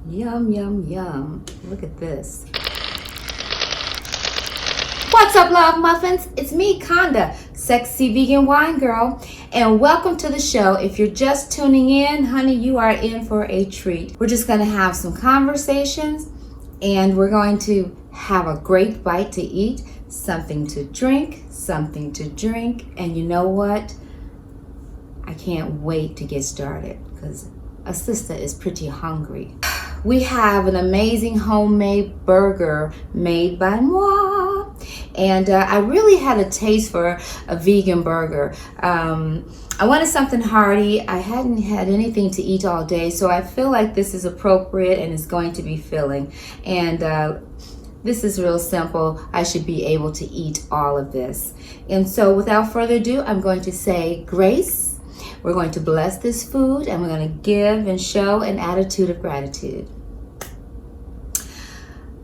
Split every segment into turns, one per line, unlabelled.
Yum, yum, yum. Look at this. What's up, love muffins? It's me, Conda, Sexy Vegan Wine Girl, and welcome to the show. If you're just tuning in, honey, you are in for a treat. We're just going to have some conversations, and we're going to have a great bite to eat, something to drink, and you know what? I can't wait to get started because a sister is pretty hungry. We have an amazing homemade burger made by moi. And I really had a taste for a vegan burger. I wanted something hearty. I hadn't had anything to eat all day, so I feel like this is appropriate and it's going to be filling. And this is real simple. I should be able to eat all of this. And so without further ado, I'm going to say grace. We're going to bless this food and we're going to give and show an attitude of gratitude.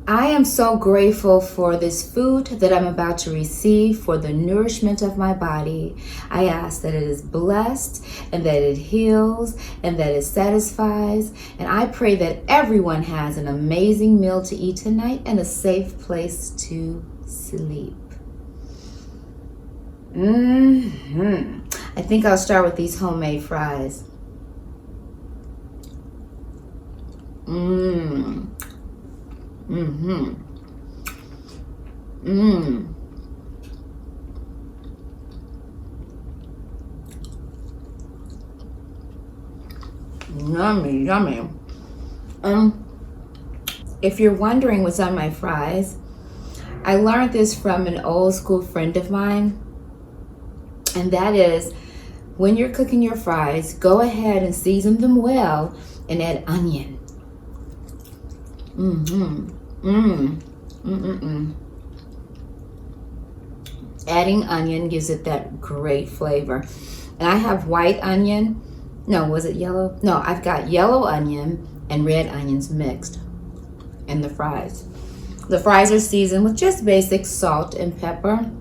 I am so grateful for this food that I'm about to receive for the nourishment of my body. I ask that it is blessed and that it heals and that it satisfies. And I pray that everyone has an amazing meal to eat tonight and a safe place to sleep. I think I'll start with these homemade fries. Yummy, yummy. If you're wondering what's on my fries, I learned this from an old school friend of mine, and that is when you're cooking your fries, go ahead and season them well and add onion. Adding onion gives it that great flavor. And I have white onion. No, was it yellow? No, I've got yellow onion and red onions mixed in the fries. The fries are seasoned with just basic salt and pepper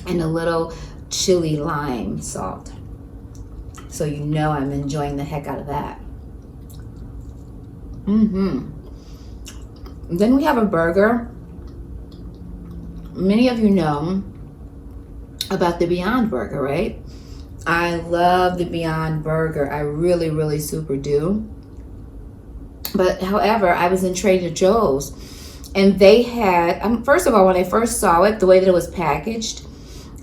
and a little chili lime salt. So you know I'm enjoying the heck out of that. Then we have a burger. Many of you know about the Beyond Burger, right? I love the Beyond Burger. I really, really super do. But however, I was in Trader Joe's and they had, first of all, when I first saw it, the way that it was packaged,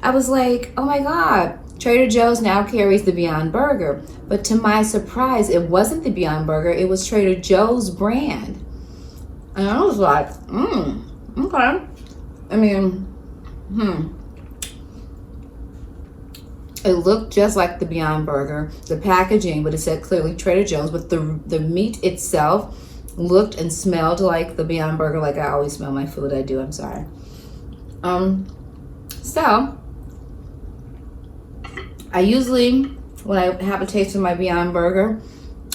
I was like, oh my God, Trader Joe's now carries the Beyond Burger. But to my surprise, it wasn't the Beyond Burger, it was Trader Joe's brand. And I was like, okay. I mean, It looked just like the Beyond Burger, the packaging, but it said clearly Trader Joe's, but the meat itself looked and smelled like the Beyond Burger, like I always smell my food. I do, I'm sorry. So, I usually, when I have a taste of my Beyond Burger,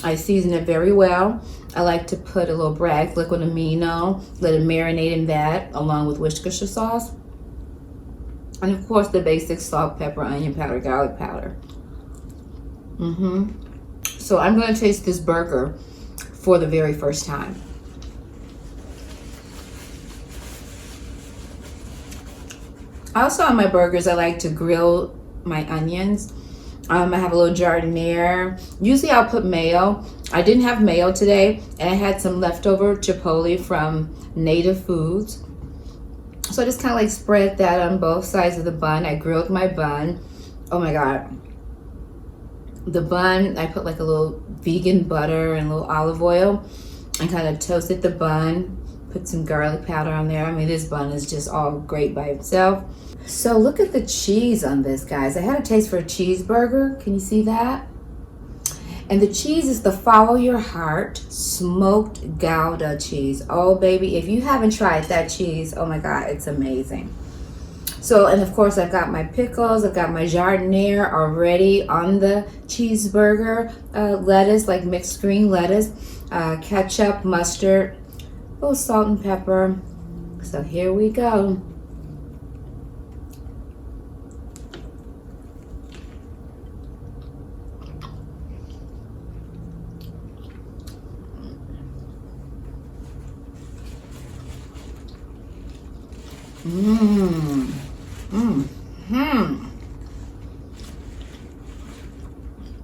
I season it very well. I like to put a little Bragg's liquid amino, let it marinate in that, along with Worcestershire sauce. And of course, the basic salt, pepper, onion powder, garlic powder. So I'm going to taste this burger for the very first time. Also on my burgers, I like to grill my onions. I have a little jardiniere. Usually I'll put mayo. I didn't have mayo today, and I had some leftover chipotle from Native Foods. So I just kind of like spread that on both sides of the bun. I grilled my bun. Oh my God. The bun, I put like a little vegan butter and a little olive oil and kind of toasted the bun. Put some garlic powder on there. I mean, this bun is just all great by itself. So look at the cheese on this, guys. I had a taste for a cheeseburger. Can you see that? And the cheese is the Follow Your Heart smoked Gouda cheese. Oh, baby, if you haven't tried that cheese, oh my God, it's amazing. So, and of course, I've got my pickles. I've got my jardiniere already on the cheeseburger. Lettuce, like mixed green lettuce, ketchup, mustard, a little salt and pepper. So here we go. Mmm. Mmm. Mmm.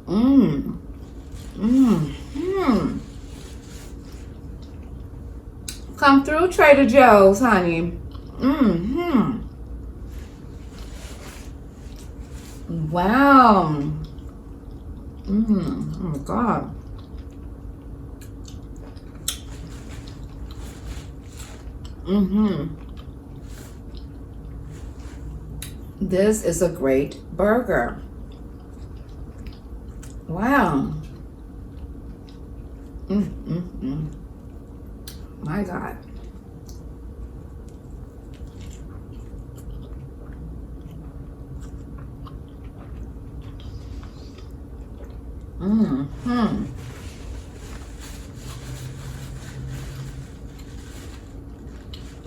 Mmm. Mmm. Mmm. Come through Trader Joe's, honey. Mmm. Wow. Mmm. Oh my God. Mm-hmm. This is a great burger. Wow. Mm. My God. Mm-hmm.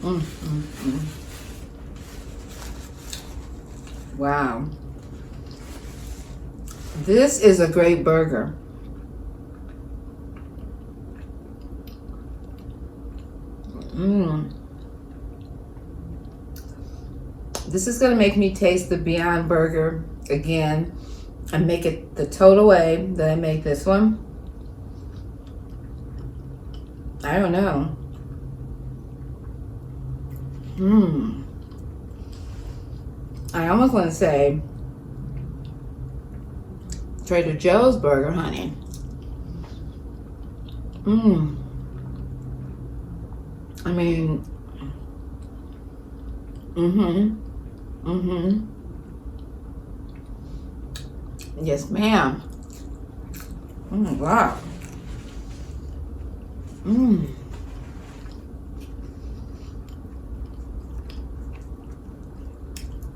Mm. Wow. This is a great burger. Mmm. This is going to make me taste the Beyond Burger again and make it the total way that I make this one. I don't know. I almost want to say Trader Joe's burger, honey. I mean, yes, ma'am. Oh my God.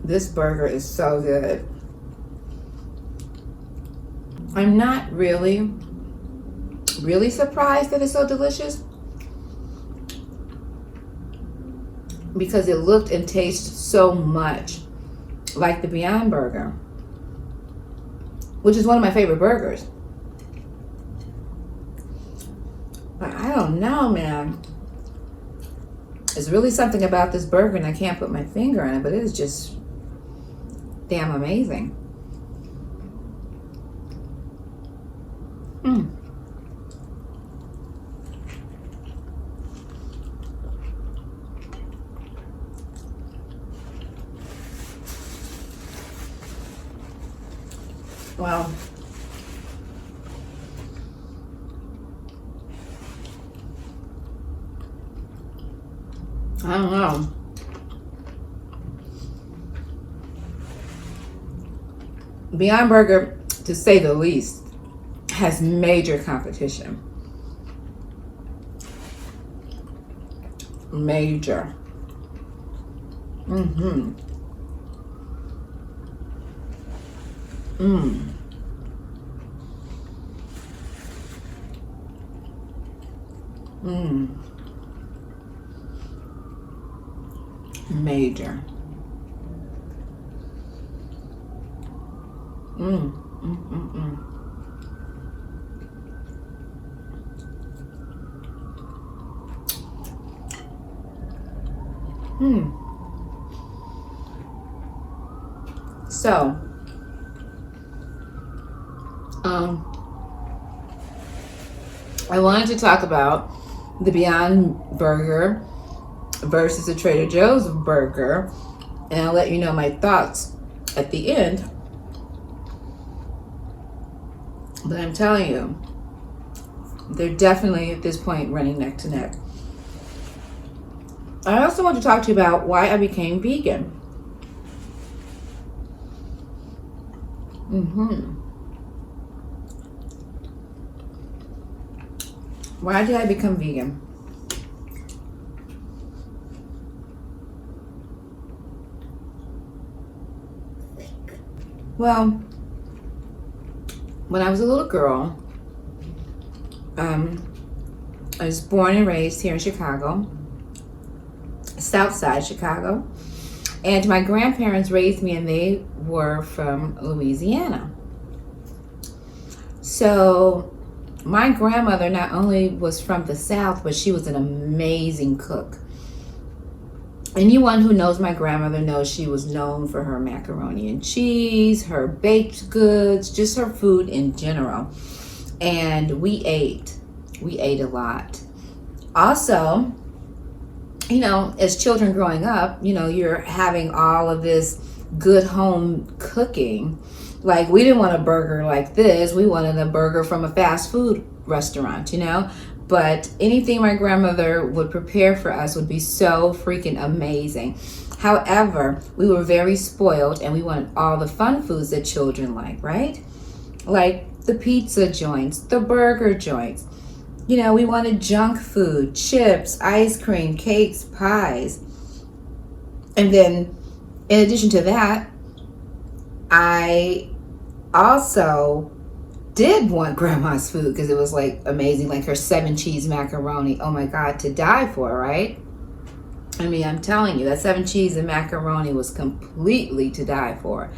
This burger is so good. I'm not really surprised that it's so delicious because it looked and tasted so much like the Beyond Burger, which is one of my favorite burgers. But I don't know, man. There's really something about this burger and I can't put my finger on it, but it is just damn amazing. Well, I don't know. Beyond Burger, to say the least, has major competition. Major. Major. So, I wanted to talk about the Beyond Burger versus the Trader Joe's burger, and I'll let you know my thoughts at the end. But I'm telling you, they're definitely at this point running neck to neck. I also want to talk to you about why I became vegan. Why did I become vegan? Well, when I was a little girl, I was born and raised here in Chicago, South Side Chicago, and my grandparents raised me and they were from Louisiana. So my grandmother not only was from the South, but she was an amazing cook. Anyone who knows my grandmother knows she was known for her macaroni and cheese, her baked goods, just her food in general. And we ate a lot. Also, you know, as children growing up, you know, you're having all of this good home cooking. Like, we didn't want a burger like this. We wanted a burger from a fast food restaurant, you know? But anything my grandmother would prepare for us would be so freaking amazing. However, we were very spoiled and we wanted all the fun foods that children like, right? Like the pizza joints, the burger joints. You know, we wanted junk food, chips, ice cream, cakes, pies. And then, in addition to that, I also did want grandma's food because it was like amazing, like her 7 cheese macaroni. Oh my God, to die for, right? I mean, I'm telling you, that 7 cheese and macaroni was completely to die for.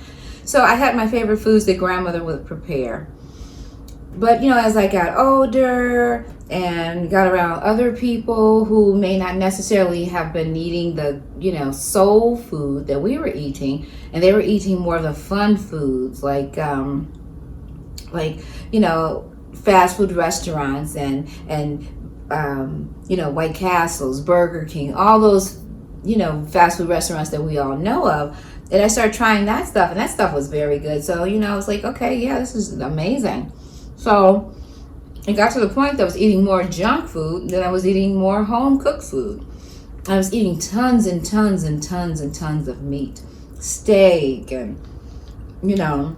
So I had my favorite foods that grandmother would prepare. But, you know, as I got older and got around other people who may not necessarily have been eating the, you know, soul food that we were eating, and they were eating more of the fun foods like you know, fast food restaurants and you know, White Castles, Burger King, all those, you know, fast food restaurants that we all know of. And I started trying that stuff, and that stuff was very good. So, you know, I was like, okay, yeah, this is amazing. So it got to the point that I was eating more junk food than I was eating more home cooked food. I was eating tons and tons and tons and tons of meat, steak, and, you know,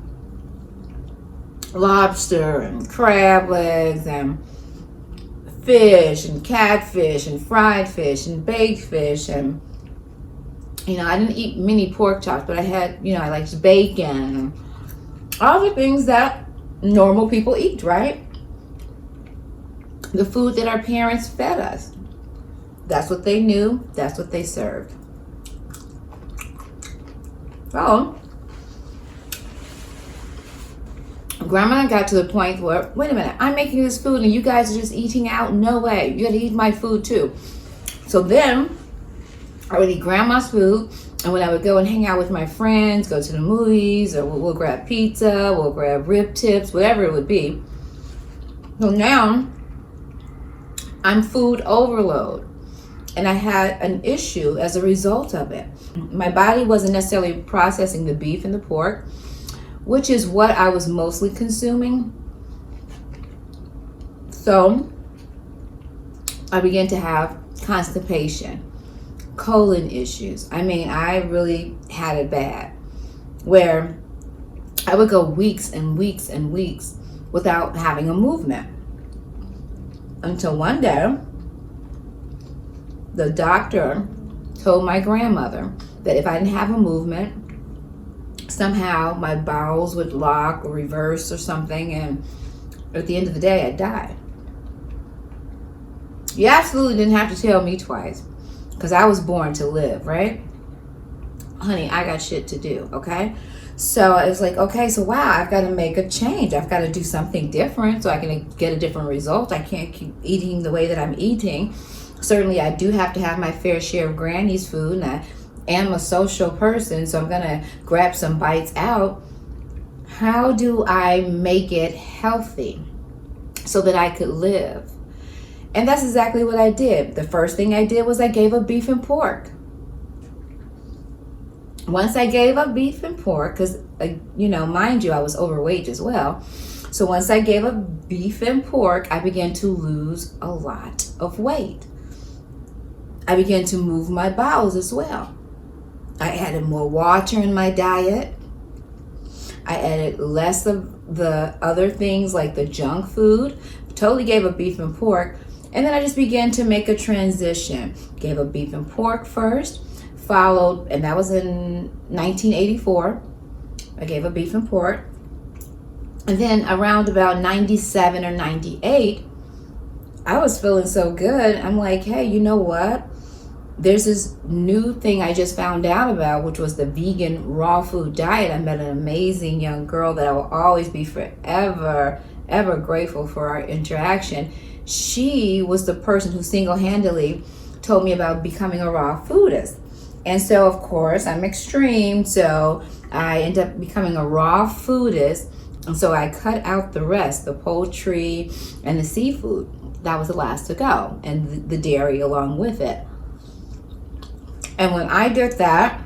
lobster and crab legs and fish and catfish and fried fish and baked fish. And, you know, I didn't eat mini pork chops, but I had, you know, I liked bacon and all the things that normal people eat, right? The food that our parents fed us. That's what they knew. That's what they served. So Grandma got to the point where, wait a minute, I'm making this food and you guys are just eating out? No way. You gotta eat my food too. So then I would eat Grandma's food, and when I would go and hang out with my friends, go to the movies, or we'll grab pizza, we'll grab rib tips, whatever it would be. So now I'm food overload, and I had an issue as a result of it. My body wasn't necessarily processing the beef and the pork, which is what I was mostly consuming. So I began to have constipation, colon issues. I mean, I really had it bad, where I would go weeks and weeks and weeks without having a movement. Until one day, the doctor told my grandmother that if I didn't have a movement, somehow my bowels would lock or reverse or something, and at the end of the day, I'd die. You absolutely didn't have to tell me twice, because I was born to live, right? Honey, I got shit to do, okay? So I was like, okay, so wow, I've got to make a change. I've got to do something different so I can get a different result. I can't keep eating the way that I'm eating. Certainly, I do have to have my fair share of Granny's food, and I am a social person, so I'm going to grab some bites out. How do I make it healthy so that I could live? And that's exactly what I did. The first thing I did was I gave up beef and pork. Once I gave up beef and pork, because, you know, mind you, I was overweight as well. So once I gave up beef and pork, I began to lose a lot of weight. I began to move my bowels as well. I added more water in my diet. I added less of the other things like the junk food. Totally gave up beef and pork. And then I just began to make a transition. Gave up beef and pork first, followed, and that was in 1984. I gave up beef and pork. And then around about 97 or 98, I was feeling so good. I'm like, hey, you know what? There's this new thing I just found out about, which was the vegan raw food diet. I met an amazing young girl that I will always be forever, ever grateful for our interaction. She was the person who single-handedly told me about becoming a raw foodist. And so, of course, I'm extreme. So I end up becoming a raw foodist. And so I cut out the rest, the poultry and the seafood. That was the last to go, and the dairy along with it. And when I did that,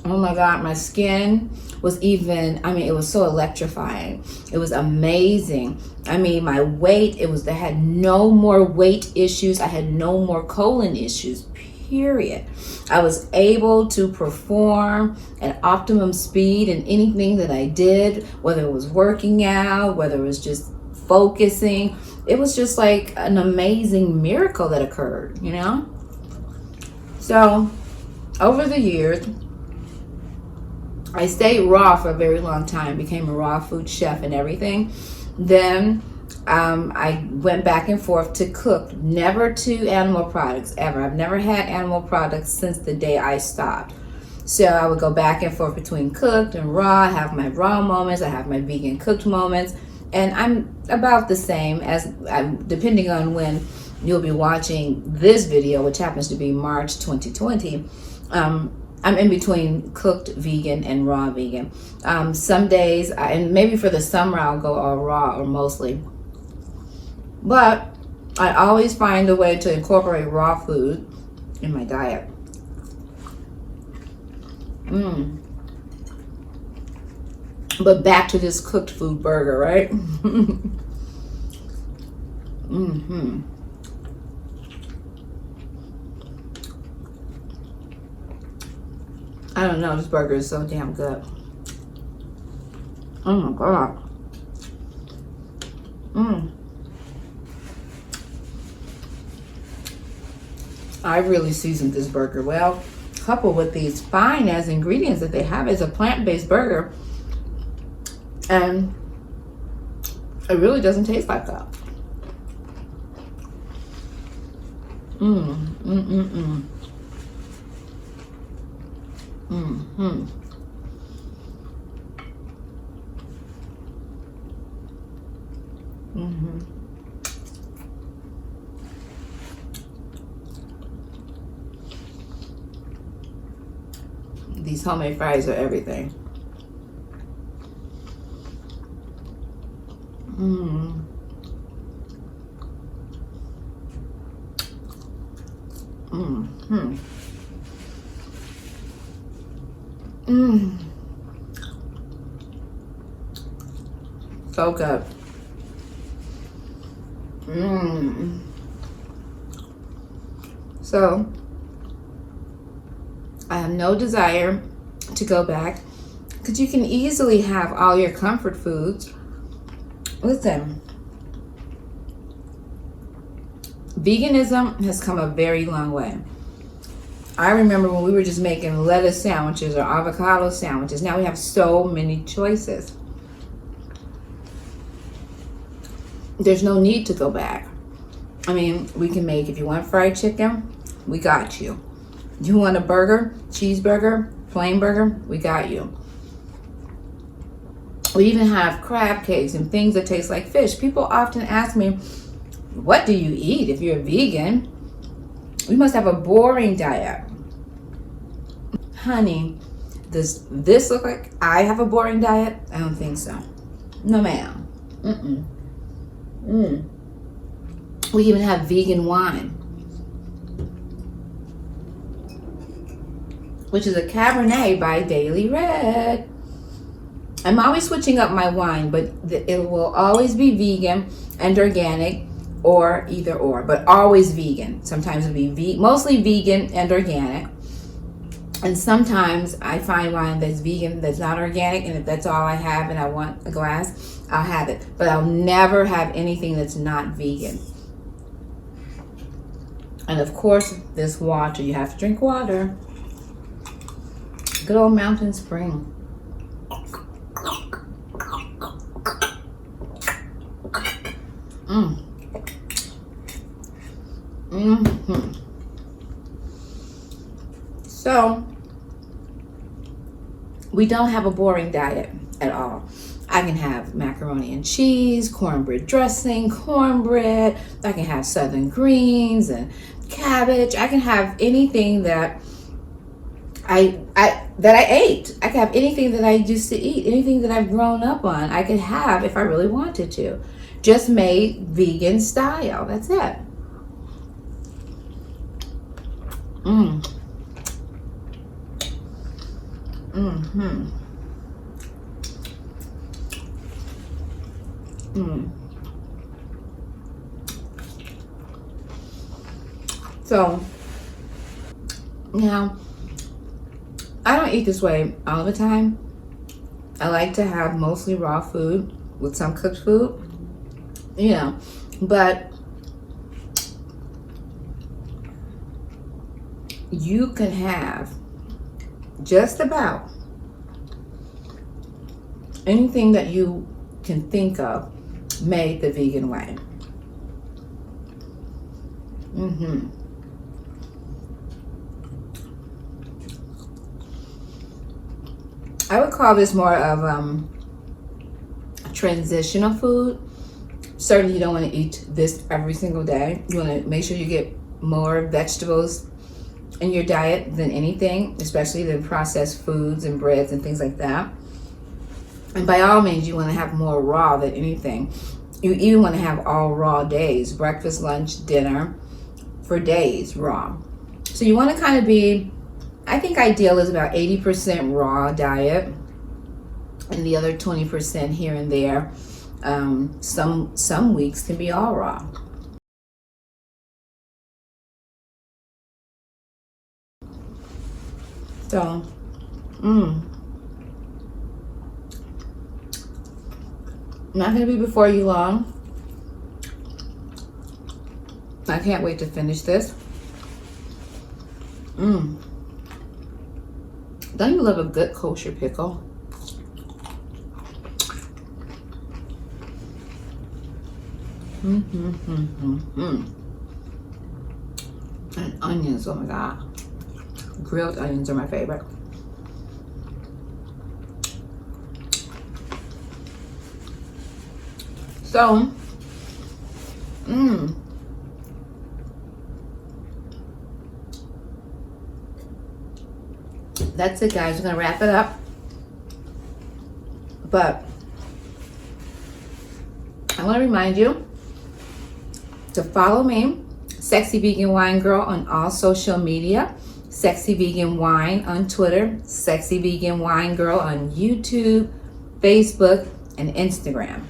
oh my God, my skin was even, I mean, it was so electrifying. It was amazing. I mean, my weight, I had no more weight issues. I had no more colon issues, period. I was able to perform at optimum speed in anything that I did, whether it was working out, whether it was just focusing. It was just like an amazing miracle that occurred, you know? So over the years, I stayed raw for a very long time, became a raw food chef and everything. Then I went back and forth to cooked, never to animal products ever. I've never had animal products since the day I stopped. So I would go back and forth between cooked and raw. I have my raw moments, I have my vegan cooked moments, and I'm about the same as, depending on when you'll be watching this video, which happens to be March 2020. I'm in between cooked vegan and raw vegan. Some days, and maybe for the summer, I'll go all raw or mostly. But I always find a way to incorporate raw food in my diet. But back to this cooked food burger, right? I don't know, this burger is so damn good. Oh my God. I really seasoned this burger well, coupled with these fine as ingredients that they have. It's a plant-based burger, and it really doesn't taste like that. These homemade fries are everything. So good. So I have no desire to go back, because you can easily have all your comfort foods. Listen, veganism has come a very long way. I remember when we were just making lettuce sandwiches or avocado sandwiches. Now we have so many choices. There's no need to go back. I mean, we can make, if you want fried chicken, we got you. You want a burger, cheeseburger, plain burger, we got you. We even have crab cakes and things that taste like fish. People often ask me, what do you eat if you're a vegan? We must have a boring diet. Honey, does this look like I have a boring diet? I don't think so. No, ma'am. We even have vegan wine, which is a Cabernet by Daily Red. I'm always switching up my wine, but it will always be vegan and organic, or either or, but always vegan. Sometimes it'll be mostly vegan and organic. And sometimes I find wine that's vegan, that's not organic, and if that's all I have and I want a glass, I'll have it. But I'll never have anything that's not vegan. And of course, this water, you have to drink water. Good old Mountain Spring. So, we don't have a boring diet at all. I can have macaroni and cheese, cornbread dressing, cornbread. I can have southern greens and cabbage. I can have anything that I ate. I can have anything that I used to eat, anything that I've grown up on. I could have if I really wanted to. Just made vegan style. That's it. Mm. Mm-hmm. Mm. So now I don't eat this way all the time. I like to have mostly raw food with some cooked food, you know, but you can have just about anything that you can think of made the vegan way. Mm-hmm. I would call this more of transitional food. Certainly you don't want to eat this every single day. You want to make sure you get more vegetables in your diet than anything, especially the processed foods and breads and things like that. And by all means, you want to have more raw than anything. You even want to have all raw days, breakfast, lunch, dinner, for days raw. So you want to kind of be, I think ideal is about 80% raw diet and the other 20% here and there. Some weeks can be all raw. So, not going to be before you long. I can't wait to finish this. Don't you love a good kosher pickle? And onions, oh my God. Grilled onions are my favorite. So, that's it, guys. We're gonna wrap it up. But I want to remind you to follow me, Sexy Vegan Wine Girl, on all social media. Sexy Vegan Wine on Twitter, Sexy Vegan Wine Girl on YouTube, Facebook, and Instagram.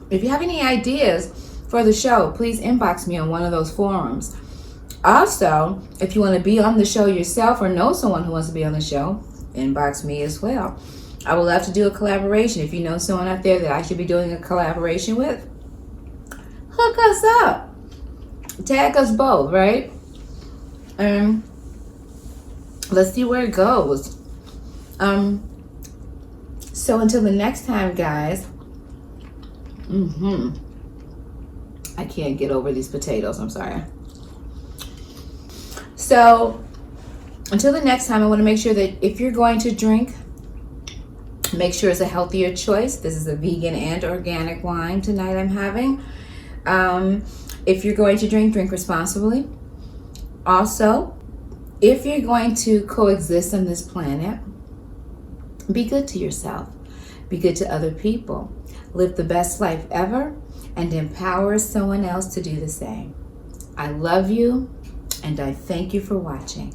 If you have any ideas for the show, please inbox me on one of those forums. Also, if you want to be on the show yourself or know someone who wants to be on the show, inbox me as well. I would love to do a collaboration. If you know someone out there that I should be doing a collaboration with, hook us up. Tag us both, right? Let's see where it goes. So until the next time, guys. I can't get over these potatoes. I'm sorry. So until the next time, I want to make sure that if you're going to drink, make sure it's a healthier choice. This is a vegan and organic wine tonight I'm having. If you're going to drink, drink responsibly. Also, if you're going to coexist on this planet, be good to yourself. Be good to other people. Live the best life ever and empower someone else to do the same. I love you and I thank you for watching.